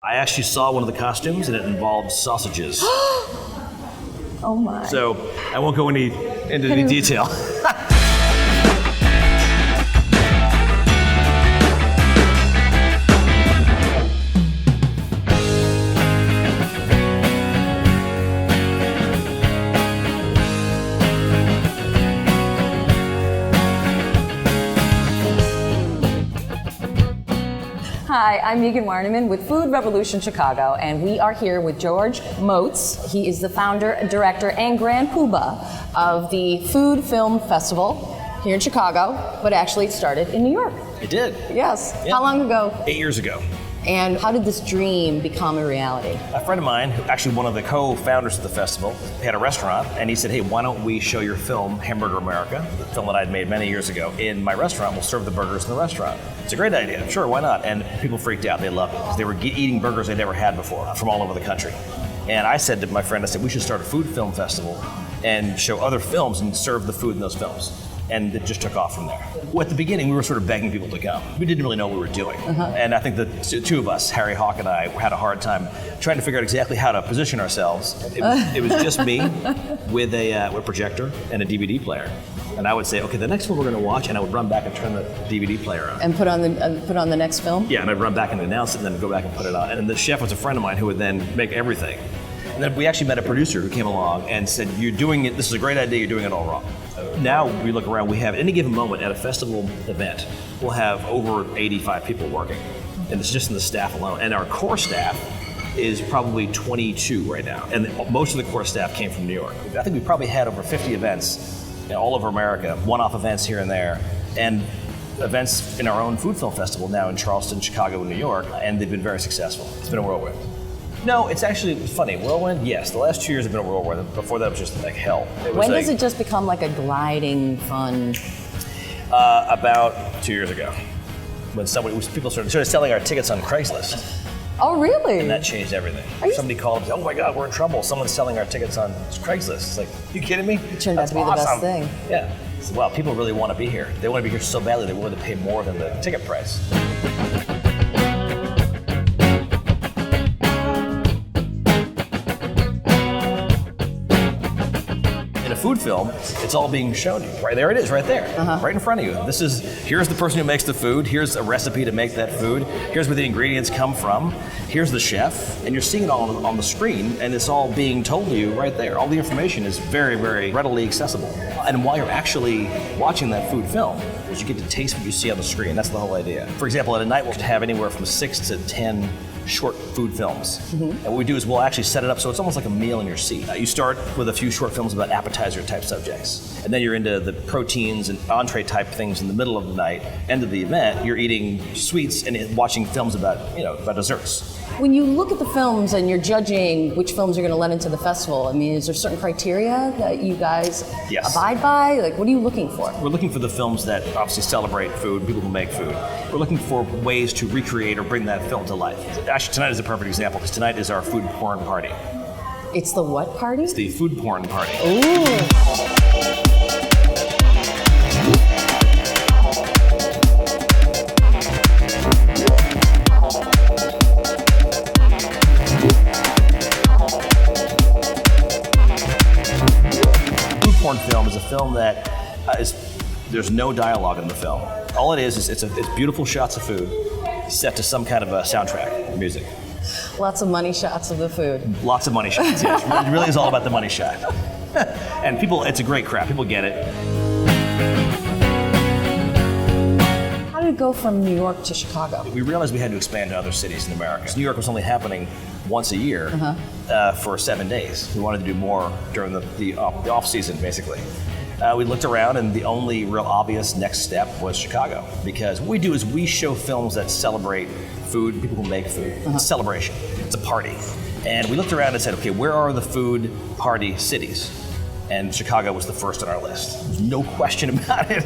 I actually saw one of the costumes, and it involved sausages. Oh my. So I won't go into any detail. Hi, I'm Megan Weinerman with Food Revolution Chicago, and we are here with George Moats. He is the founder, director, and grand poobah of the Food Film Festival here in Chicago, but actually it started in New York. It did. Yes. Yeah. How long ago? 8 years ago. And how did this dream become a reality? A friend of mine, actually one of the co-founders of the festival, had a restaurant, and he said, hey, why don't we show your film, Hamburger America, the film that I'd made many years ago, in my restaurant. We'll serve the burgers in the restaurant. It's a great idea. Sure, why not? And people freaked out. They loved it because they were eating burgers they'd never had before from all over the country. And I said to my friend, we should start a food film festival and show other films and serve the food in those films. And it just took off from there. Well, at the beginning, we were sort of begging people to come. We didn't really know what we were doing. And I think the two of us, Harry Hawk and I, had a hard time trying to figure out exactly how to position ourselves. It was just me with a projector and a DVD player. And I would say, okay, the next one we're going to watch, and I would run back and turn the DVD player on. And put on the next film? Yeah, and I'd run back and announce it, and then go back and put it on. And then the chef was a friend of mine who would then make everything. And then we actually met a producer who came along and said, you're doing it, this is a great idea, you're doing it all wrong. Now we look around, we have, at any given moment at a festival event, we'll have over 85 people working. And it's just in the staff alone. And our core staff is probably 22 right now. And most of the core staff came from New York. I think we probably had over 50 events all over America, one-off events here and there, and events in our own food film festival now in Charleston, Chicago, and New York, and they've been very successful. It's been a whirlwind. No, it's actually funny. Whirlwind, yes. The last 2 years have been a whirlwind. Before that, it was just like hell. When does it just become like a gliding, fun? About 2 years ago, when people started selling our tickets on Craigslist. Oh, really? And that changed everything. Somebody called and said, oh my God, we're in trouble. Someone's selling our tickets on Craigslist. It's like, you kidding me? It turned out to be the best thing. Yeah. So, wow, people really want to be here. They want to be here so badly, they're willing to pay more than the ticket price. Food film, it's all being shown to you. Right there it is, right there, right in front of you. Here's the person who makes the food, here's a recipe to make that food, here's where the ingredients come from, here's the chef, and you're seeing it all on the screen, and it's all being told to you right there. All the information is very, very readily accessible. And while you're actually watching that food film, you get to taste what you see on the screen. That's the whole idea. For example, at a night we'll have anywhere from 6 to 10 short food films. And what we do is we'll actually set it up so it's almost like a meal in your seat. You start with a few short films about appetizer type subjects, and then you're into the proteins and entree type things in the middle of the night. End of the event, you're eating sweets and watching films about desserts. When you look at the films and you're judging which films are going to let into the festival, I mean, is there certain criteria that you guys abide by? Like, what are you looking for? We're looking for the films that obviously celebrate food, people who make food. We're looking for ways to recreate or bring that film to life. Actually, tonight is a perfect example because tonight is our food porn party. It's the what party? It's the food porn party. Ooh. Porn film is a film that there's no dialogue in the film. All it is it's beautiful shots of food set to some kind of a soundtrack, music. Lots of money shots of the food. Lots of money shots, yes. It really is all about the money shot. And it's a great crowd. People get it. How did it go from New York to Chicago? We realized we had to expand to other cities in America. New York was only happening once a year for 7 days. We wanted to do more during the off season, basically. We looked around, and the only real obvious next step was Chicago, because what we do is we show films that celebrate food, people who make food. It's a celebration. It's a party. And we looked around and said, okay, where are the food party cities? And Chicago was the first on our list. There's no question about it.